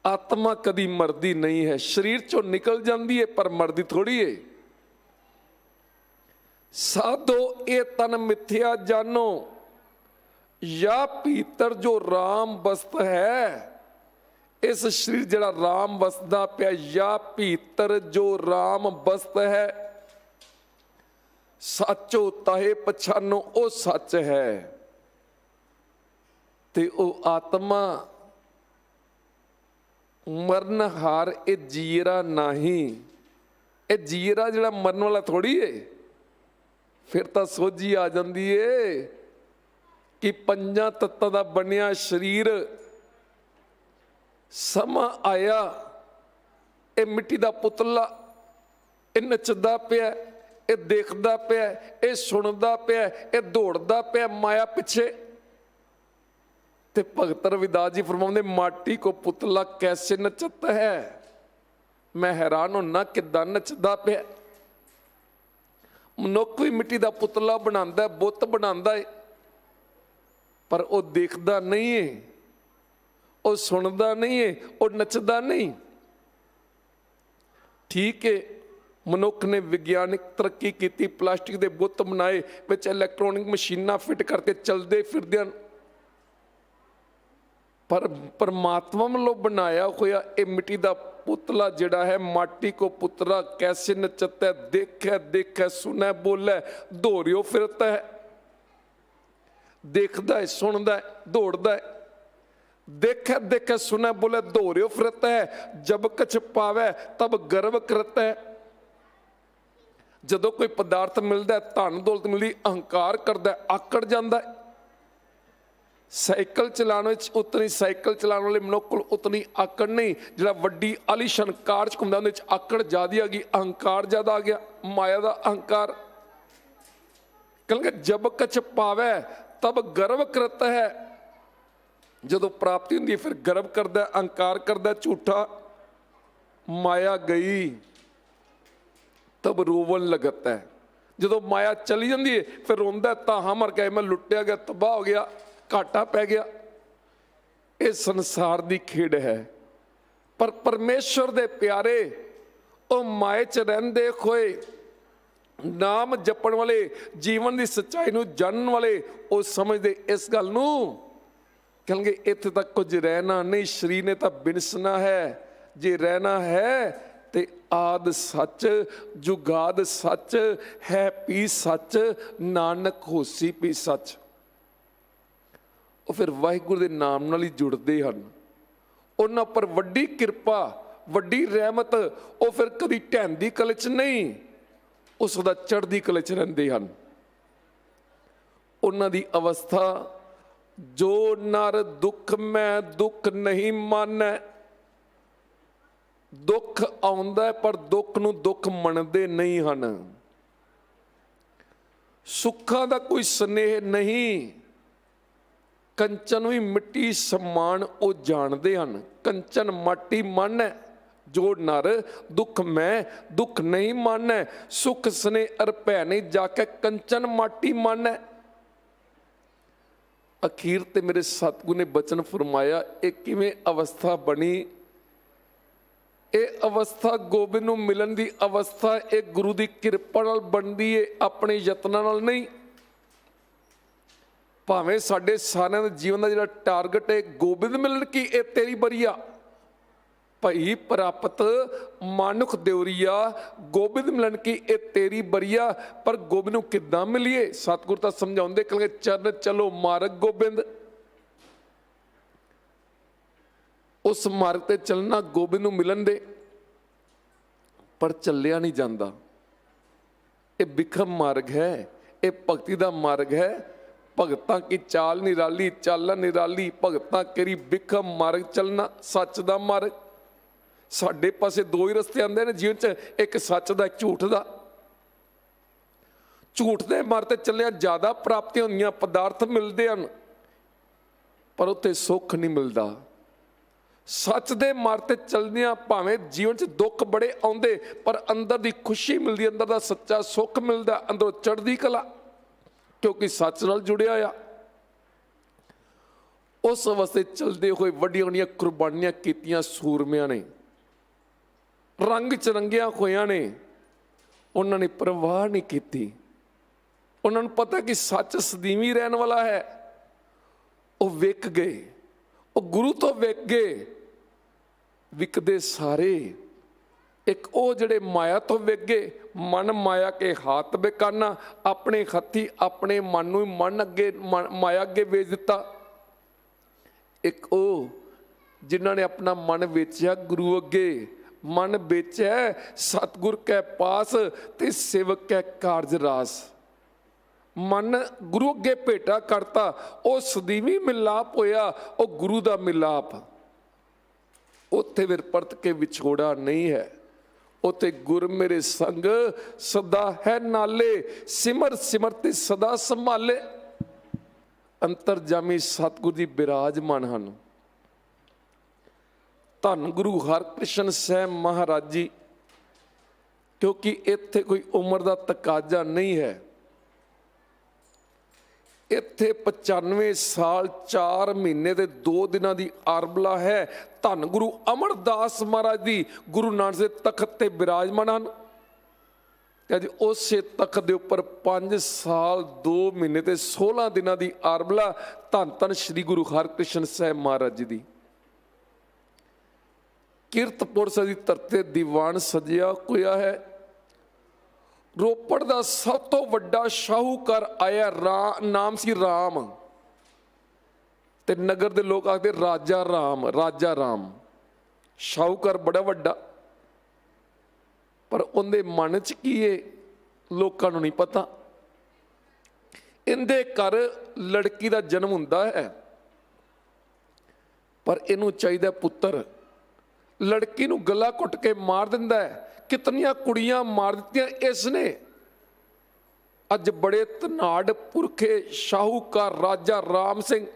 ਆਤਮਾ ਕਦੀ ਮਰਦੀ ਨਹੀਂ ਹੈ, ਸਰੀਰ ਚੋਂ ਨਿਕਲ ਜਾਂਦੀ ਹੈ ਪਰ ਮਰਦੀ ਥੋੜੀ ਹੈ। ਸਾਧੋ ਇਹ ਤਨ ਮਿੱਥਿਆ ਜਾਨੋ, या ਭੀਤਰ ਜੋ ਰਾਮ ਬਸਤ ਹੈ। ਇਸ ਸਰੀਰ ਜਿਹੜਾ ਰਾਮ ਵਸਦਾ ਪਿਆ, या ਭੀਤਰ ਜੋ ਰਾਮ ਬਸਤ ਹੈ। ਸੱਚੋ ਤਾਹੇ ਪਛਾਨੋ, ਉਹ ਸੱਚ ਹੈ। ਤੇ ਉਹ ਆਤਮਾ ਮਰਨ ਹਾਰ, ਇਹ ਜੀਰਾ ਨਹੀਂ। ਇਹ ਜੀਰਾ ਜਿਹੜਾ ਮਰਨ ਵਾਲਾ ਥੋੜੀ ਏ। ਫਿਰ ਤਾਂ ਸੋਝੀ ਆ ਜਾਂਦੀ ਏ ਕਿ ਪੰਜਾਂ ਤੱਤਾਂ ਦਾ ਬਣਿਆ ਸਰੀਰ, ਸਮਾਂ ਆਇਆ, ਇਹ ਮਿੱਟੀ ਦਾ ਪੁਤਲਾ, ਇਹ ਨੱਚਦਾ ਪਿਆ, ਇਹ ਦੇਖਦਾ ਪਿਆ, ਇਹ ਸੁਣਦਾ ਪਿਆ, ਇਹ ਦੌੜਦਾ ਪਿਆ ਮਾਇਆ ਪਿੱਛੇ। ਤੇ ਭਗਤ ਰਵਿਦਾਸ ਜੀ ਫਰਮਾਉਂਦੇ, ਮਾਟੀ ਕੋ ਪੁਤਲਾ ਕੈਸੇ ਨੱਚਤਾ ਹੈ। ਮੈਂ ਹੈਰਾਨ ਹੁੰਨਾ ਕਿੱਦਾਂ ਨੱਚਦਾ ਪਿਆ। ਮਨੁੱਖ ਵੀ ਮਿੱਟੀ ਦਾ ਪੁਤਲਾ ਬਣਾਉਂਦਾ, ਬੁੱਤ ਬਣਾਉਂਦਾ ਹੈ, ਪਰ ਉਹ ਦੇਖਦਾ ਨਹੀਂ ਹੈ, ਉਹ ਸੁਣਦਾ ਨਹੀਂ ਹੈ, ਉਹ ਨੱਚਦਾ ਨਹੀਂ। ਠੀਕ ਹੈ, ਮਨੁੱਖ ਨੇ ਵਿਗਿਆਨਿਕ ਤਰੱਕੀ ਕੀਤੀ, ਪਲਾਸਟਿਕ ਦੇ ਬੁੱਤ ਬਣਾਏ, ਵਿੱਚ ਇਲੈਕਟ੍ਰੋਨਿਕ ਮਸ਼ੀਨਾਂ ਫਿੱਟ ਕਰਕੇ ਚੱਲਦੇ ਫਿਰਦੇ ਹਨ, ਪਰ ਪਰਮਾਤਮਾ ਵੱਲੋਂ ਬਣਾਇਆ ਹੋਇਆ ਇਹ ਮਿੱਟੀ ਦਾ पुतला जिहड़ा है माटी को पुतला कैसे नचता है, देखै देखै सुनै बोलै दौड़ियो फिरता है, देखदा है सुनदा है दौड़दा है, देखै देखै सुनै बोलै दौड़ियो फिरता है, जब कछ पावै तब गर्व करता है। जदों कोई पदार्थ मिलता है, धन दौलत मिलती, अहंकार करता है, आकड़ जाता है। साइकिल चलाने उतनी साइकिल चलाने वाले मनुख कोल उतनी आकड़ नहीं, जिहड़ा वड्डी आलीशान कार च घुमदा उहदे च आकड़ ज़्यादा आ गई, अहंकार ज़्यादा आ गया, माया का अहंकार। कहलगे जब कछ पावै तब गर्व करता है, जदों प्राप्ति हुंदी है फिर गर्व करता है, अहंकार करता है झूठा। माया गई तब रोवन लगता है, जदों माया चली जाती है फिर रोंदा ताहा मर गया, मैं लुटिया गया, तबाह हो गया, घाटा पै गया। ये संसार की खेड है। पर परमेश्वर दे प्यारे वो माए च रहिंदे होए नाम जपण वाले, जीवन की सच्चाई नूं जानन वाले, वो समझदे इस गल नूं कहणगे इत्थे तक कुछ रहना नहीं, शरीर ने तो बिनसना है। जे रहना है ते आद सच जुगाद सच है पी सच, नानक होसी पी सच। वो फिर वाहिगुरू के नाम नाल ही जुड़ते हैं। उन्हां पर वड्डी किरपा वड्डी रहमत, वो फिर कभी ढैंदी कले च नहीं, उसदा चढ़दी कले च रहिंदे हन। उन्हां दी अवस्था जो नर दुख मैं दुख नहीं मानै, दुख आउंदा है पर दुख नूं दुख मनदे नहीं हन। सुखां दा कोई स्नेह नहीं, कंचन भी मिट्टी समान वो जानते हैं। कंचन माटी मन है, जो नर दुख मैं दुख नहीं मानै, सुख स्ने अरपै नहीं जाके कंचन माटी मन है। अखीर ते मेरे सतगुरु ने बचन फरमाया, एक किवें अवस्था बनी। ये अवस्था गोबिंद नूं मिलन दी अवस्था एक गुरु की किरपा नाल बनदी है, अपने यत्नां नाल नहीं। भावें साडे सारिਆਂ ਦੇ जीवन का जिहड़ा टारगेट है गोबिंद मिलन की, ये तेरी बरिया भई प्राप्त मानुख देवरिया, गोबिंद मिलन की ये तेरी बरिया। पर गोबिंद नूं किद्दां मिलीए? सतगुर तां समझाउंदे, कहंदे चरण चलो मार्ग गोबिंद। उस मार्ग ते चलना गोबिंद नूं मिलन दे, पर चलिया नहीं जाता। ये बिखम मार्ग है, ये भगती का मार्ग है। भगतां की चाल निराली चाल निराली, भगतां केरी बिखम मार्ग चलना सच का मार्ग। साडे पासे दो ही रस्ते आंदे ने जीवन च, एक सच का एक झूठ का। झूठ के मार्ग ते चलिया ज्यादा प्राप्तियां होंदियां, पदार्थ मिलते हैं, पर उत्ते सुख नहीं मिलता। सच दे मार्ग ते चलदियां भावें जीवन च दुख बड़े आउंदे, पर अंदर दी खुशी मिलती, अंदर दा सच्चा सुख मिलता, अंदरों चढ़दी कला, क्योंकि सच नाल जुड़िया आ। उस अवस्थे चलते हुए वड्डियां वड्डियां कुर्बानियां कीतियां सूरमियां ने, रंग च रंगिया होया ने, उन्होंने परवाह नहीं की। उन्होंने पता कि सच सदीवी रहने वाला है। वो विक गए, वो गुरु तो विक गए। विकदे सारे एक वो जड़े माया तो विक गए, मन माया के हाथ बेकाना, अपने हथी अपने मन नूं मन अगे माया अगे बेच दिता। एक वो जिन्हों ने अपना मन बेचा गुरु अगे, मन बेचा सतगुर के पास ते सेवक के कारज रास। मन गुरु अगे भेटा करता, वो सदीवी मिलाप होया, वो गुरु का मिलाप। उत्थे फिर परत के विछोड़ा नहीं है, उते गुर मेरे संग सदा है नाले, सिमर सिमरते सदा संभाले। अंतरजामी सतगुरु जी विराजमान हैं। धन गुरु हरकृष्ण साहब महाराज जी, क्योंकि इत्थे कोई उम्र का तकाजा नहीं है। इत्थे 95 साल 4 महीने ते 2 दिनां दी आरबला है। धन गुरु अमरदास महाराज जी गुरु नानक दे तखत ते विराजमान हैं। अज उस तखत के उपर 5 साल 2 महीने ते 16 दिनां दी आरबला धन धन श्री गुरु हरकृष्ण साहब महाराज जी दी। ਕੀਰਤਪੁਰ ਸਾਹਿਬ ਦੀ ਧਰਤੀ ਤੇ ਦੀਵਾਨ ਸਜਿਆ ਹੋਇਆ ਹੈ। ਰੋਪੜ ਦਾ ਸਭ ਤੋਂ ਵੱਡਾ ਸ਼ਾਹੂਕਾਰ ਆਇਆ, ਨਾਮ ਸੀ ਰਾਮ, ਤੇ ਨਗਰ ਦੇ ਲੋਕ ਆਖਦੇ ਰਾਜਾ ਰਾਮ, ਰਾਜਾ ਰਾਮ। ਸ਼ਾਹੂਕਾਰ ਬੜਾ ਵੱਡਾ, ਪਰ ਉਹਦੇ ਮਨ 'ਚ ਕੀ ਹੈ ਲੋਕਾਂ ਨੂੰ ਨਹੀਂ ਪਤਾ। ਇਹਦੇ ਘਰ ਲੜਕੀ ਦਾ ਜਨਮ ਹੁੰਦਾ ਹੈ, ਪਰ ਇਹਨੂੰ ਚਾਹੀਦਾ ਪੁੱਤਰ। ਲੜਕੀ ਨੂੰ ਗਲਾ ਘੁੱਟ ਕੇ ਮਾਰ ਦਿੰਦਾ ਹੈ। ਕਿਤਨੀਆਂ ਕੁੜੀਆਂ ਮਾਰ ਦਿੱਤੀਆਂ ਇਸ ਨੇ। ਅੱਜ ਬੜੇ ਧਨਾੜ ਪੁਰਖੇ ਸ਼ਾਹੂਕਾਰ ਰਾਜਾ ਰਾਮ ਸਿੰਘ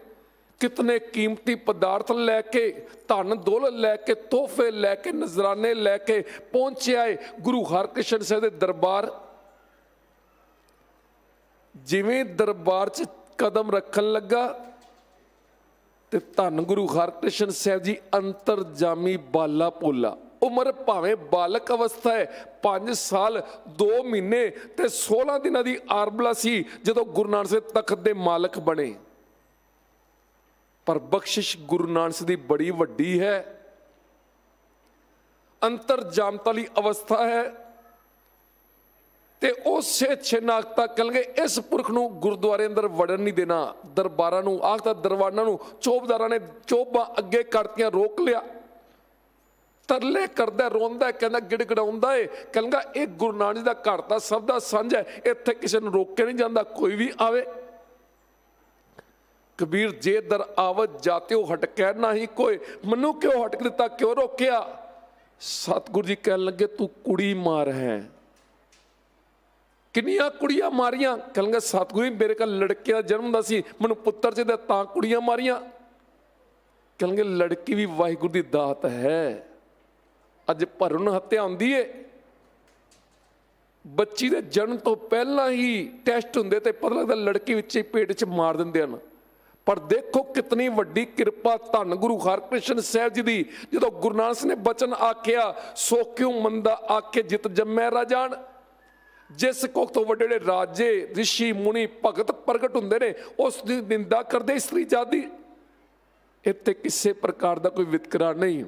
ਕਿਤਨੇ ਕੀਮਤੀ ਪਦਾਰਥ ਲੈ ਕੇ, ਧਨ ਦੌਲਤ ਲੈ ਕੇ, ਤੋਹਫੇ ਲੈ ਕੇ, ਨਜ਼ਰਾਨੇ ਲੈ ਕੇ ਪਹੁੰਚਿਆ ਹੈ ਗੁਰੂ ਹਰਕ੍ਰਿਸ਼ਨ ਸਾਹਿਬ ਦੇ ਦਰਬਾਰ। ਜਿਵੇਂ ਦਰਬਾਰ 'ਚ ਕਦਮ ਰੱਖਣ ਲੱਗਾ ਤੇ ਧੰਨ ਗੁਰੂ ਹਰਕ੍ਰਿਸ਼ਨ ਸਾਹਿਬ ਜੀ ਅੰਤਰਜਾਮੀ ਬਾਲਾ ਭੋਲਾ। ਉਮਰ ਭਾਵੇਂ ਬਾਲਕ ਅਵਸਥਾ ਹੈ, 5 ਸਾਲ 2 ਮਹੀਨੇ ਤੇ 16 ਦਿਨਾਂ ਦੀ ਆਰਬਲਾ ਸੀ ਜਦੋਂ ਗੁਰੂ ਨਾਨਕ ਸਾਹਿਬ ਤਖਤ ਦੇ ਮਾਲਕ ਬਣੇ। ਪਰ ਬਖਸ਼ਿਸ਼ ਗੁਰੂ ਨਾਨਕ ਸਾਹਿਬ ਦੀ ਬੜੀ ਵੱਡੀ ਹੈ। ਅੰਤਰਜਾਮਤਾ ਲਈ ਅਵਸਥਾ ਹੈ ਤੇ ਉਸੇ ਛੇਨਾਕਤਾ ਕਲਗੇ ਇਸ ਪੁਰਖ ਨੂੰ ਗੁਰਦੁਆਰੇ ਅੰਦਰ ਵੜਨ ਨਹੀਂ ਦੇਣਾ। ਦਰਬਾਰਾਂ ਨੂੰ ਆਖਦਾ, ਦਰਬਾਰਾਂ ਨੂੰ ਚੌਬਦਾਰਾਂ ਨੇ ਚੋਬਾਂ ਅੱਗੇ ਕਰਤੀਆਂ, ਰੋਕ ਲਿਆ। ਤਰਲੇ ਕਰਦਾ, ਰੋਂਦਾ, ਕਹਿੰਦਾ, ਗਿੜਗੜਾਉਂਦਾ ਏ, ਕਹਿੰਦਾ ਇਹ ਗੁਰੂ ਨਾਨਕ ਦਾ ਘਰ ਤਾਂ ਸਭ ਦਾ ਸਾਂਝਾ ਹੈ, ਇੱਥੇ ਕਿਸੇ ਨੂੰ ਰੋਕ ਕੇ ਨਹੀਂ ਜਾਂਦਾ, ਕੋਈ ਵੀ ਆਵੇ। ਕਬੀਰ ਜੇ ਦਰ ਆਵਤ ਜਾਤਿਓ ਹਟਕੈ ਨਾਹੀ ਕੋਏ, ਮੈਨੂੰ ਕਿਉਂ ਹਟਕ ਦਿੱਤਾ, ਕਿਉਂ ਰੋਕਿਆ? ਸਤਿਗੁਰੂ ਜੀ ਕਹਿਣ ਲੱਗੇ ਤੂੰ ਕੁੜੀ ਮਾਰ ਹੈ। ਕਿੰਨੀਆਂ ਕੁੜੀਆਂ ਮਾਰੀਆਂ? ਕਹਿੰਦਾ ਸਤਿਗੁਰੂ ਜੀ ਮੇਰੇ ਕੋਲ ਲੜਕੇ ਦਾ ਜਨਮ ਦਾ ਸੀ, ਮੈਨੂੰ ਪੁੱਤਰ ਚਾਹੀਦਾ ਤਾਂ ਕੁੜੀਆਂ ਮਾਰੀਆਂ। ਕਹਿੰਗੇ ਲੜਕੀ ਵੀ ਵਾਹਿਗੁਰੂ ਦੀ ਦਾਤ ਹੈ। ਅੱਜ ਭਰੂਣ ਹੱਤਿਆ ਹੁੰਦੀ ਏ, ਬੱਚੀ ਦੇ ਜਨਮ ਤੋਂ ਪਹਿਲਾਂ ਹੀ ਟੈਸਟ ਹੁੰਦੇ ਤੇ ਪਤਾ ਲੱਗਦਾ ਲੜਕੀ ਵਿੱਚ ਹੀ ਪੇਟ 'ਚ ਮਾਰ ਦਿੰਦੇ ਹਨ। ਪਰ ਦੇਖੋ ਕਿਤਨੀ ਵੱਡੀ ਕਿਰਪਾ ਧੰਨ ਗੁਰੂ ਹਰਕ੍ਰਿਸ਼ਨ ਸਾਹਿਬ ਜੀ ਦੀ। ਜਦੋਂ ਗੁਰੂ ਨਾਨਕ ਨੇ ਬਚਨ ਆਖਿਆ, ਸੋ ਕਿਉ ਮੰਦਾ ਆਖੇ ਜਿਤ ਜੰਮੈ ਰਾਜਾਨ। ਜਿਸ ਕੁੱਖ ਤੋਂ ਵੱਡੇ ਜਿਹੜੇ ਰਾਜੇ, ਰਿਸ਼ੀ, ਮੁਨੀ, ਭਗਤ ਪ੍ਰਗਟ ਹੁੰਦੇ ਨੇ, ਉਸ ਦੀ ਨਿੰਦਾ ਕਰਦੇ ਇਸਤਰੀ ਜਾਤੀ। ਇੱਥੇ ਕਿਸੇ ਪ੍ਰਕਾਰ ਦਾ ਕੋਈ ਵਿਤਕਰਾ ਨਹੀਂ।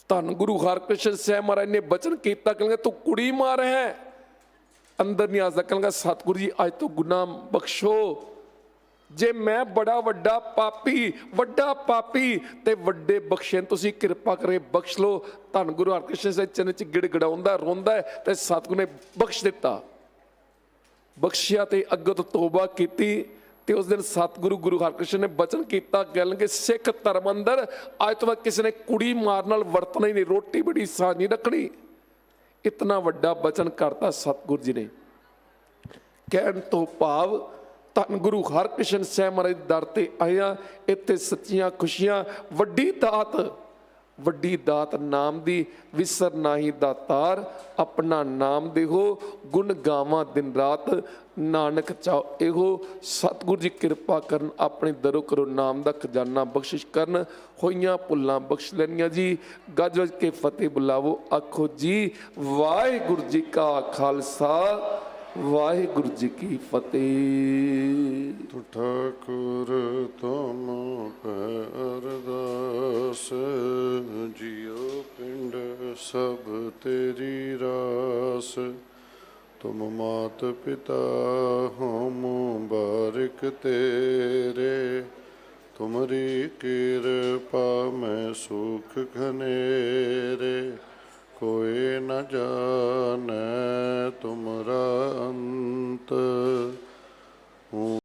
ਧੰਨ ਗੁਰੂ ਹਰਕ੍ਰਿਸ਼ਨ ਸਾਹਿਬ ਮਹਾਰਾਜ ਨੇ ਬਚਨ ਕੀਤਾ, ਕਹਿੰਦੇ ਤੂੰ ਕੁੜੀ ਮਾਰ ਹੈ। ਅੰਦਰ ਨਹੀਂ ਆ ਸਕਦਾ। ਕਹਿੰਦਾ ਸਤਿਗੁਰੂ ਜੀ ਅੱਜ ਤੋਂ ਗੁਨਾਹ ਬਖਸ਼ੋ। ਜੇ ਮੈਂ ਬੜਾ ਵੱਡਾ ਪਾਪੀ ਤੇ ਵੱਡੇ ਬਖਸ਼ੇ ਤੁਸੀਂ ਕਿਰਪਾ ਕਰੇ ਬਖਸ਼ ਲੋ। ਧੰਨ ਗੁਰੂ ਹਰਕ੍ਰਿਸ਼ਨ ਸਾਹਿਬ ਚਰਨ 'ਚ ਗਿੜਗੜਾਉਂਦਾ, ਰੋਂਦਾ ਤੇ ਸਤਿਗੁਰੂ ਨੇ ਬਖਸ਼ ਦਿੱਤਾ। ਬਖਸ਼ਿਆ ਤੇ ਅੱਗੇ ਤੋਂ ਤੋਬਾ ਕੀਤੀ ਤੇ ਉਸ ਦਿਨ ਸਤਿਗੁਰੂ ਗੁਰੂ ਹਰਕ੍ਰਿਸ਼ਨ ਨੇ ਬਚਨ ਕੀਤਾ, ਕਹਿਣਗੇ ਸਿੱਖ ਧਰਮ ਅੰਦਰ ਅੱਜ ਤੋਂ ਬਾਅਦ ਕਿਸੇ ਨੇ ਕੁੜੀ ਮਾਰ ਨਾਲ ਵਰਤਣਾ ਹੀ ਨਹੀਂ, ਰੋਟੀ ਬੜੀ ਸਾਂਝ ਨਹੀਂ ਰੱਖਣੀ। ਇਤਨਾ ਵੱਡਾ ਬਚਨ ਕਰਤਾ ਸਤਿਗੁਰੂ ਜੀ ਨੇ। ਕਹਿਣ ਤੋਂ ਭਾਵ ਧੰਨ ਗੁਰੂ ਹਰਕ੍ਰਿਸ਼ਨ ਸਾਹਿਬ ਮਹਾਰਾਜ ਦੇ ਦਰ ਤੇ ਆਇਆ। ਇੱਥੇ ਸੱਚੀਆਂ ਖੁਸ਼ੀਆਂ, ਵੱਡੀ ਦਾਤ ਨਾਮ ਦੀ। ਵਿਸਰ ਨਾਹੀ ਦਾਤਾਰ ਆਪਣਾ ਨਾਮ ਦੇਹੋ, ਗੁਣ ਗਾਵਾਂ ਦਿਨ ਰਾਤ ਨਾਨਕ ਚਾਓ ਇਹੋ। ਸਤਿਗੁਰੂ ਜੀ ਕਿਰਪਾ ਕਰਨ, ਆਪਣੇ ਦਰੋਂ ਕਰੋ ਨਾਮ ਦਾ ਖਜ਼ਾਨਾ ਬਖਸ਼ਿਸ਼ ਕਰਨ। ਹੋਈਆਂ ਭੁੱਲਾਂ ਬਖਸ਼ ਲੈਣੀਆਂ ਜੀ। ਗੱਜ ਵੱਜ ਕੇ ਫਤਿਹ ਬੁਲਾਵੋ, ਆਖੋ ਜੀ ਵਾਹਿਗੁਰੂ ਜੀ ਕਾ ਖਾਲਸਾ, ਵਾਹਿਗੁਰੂ ਜੀ ਕੀ ਫਤਿਹ। ਤੂੰ ਠਾਕੁਰ ਤੁਮ ਪੈ ਅਰਦਾਸ, ਜਿਉ ਪਿੰਡ ਸਭ ਤੇਰੀ ਰਾਸ। ਤੁਮ ਮਾਤ ਪਿਤਾ ਹੋ ਮੁਬਾਰਕ ਤੇਰੇ, ਤੁਮਰੀ ਕਿਰਪਾ ਮੈਂ ਸੁਖ ਘਨੇਰੇ। कोई न जाने तुमरा अंत।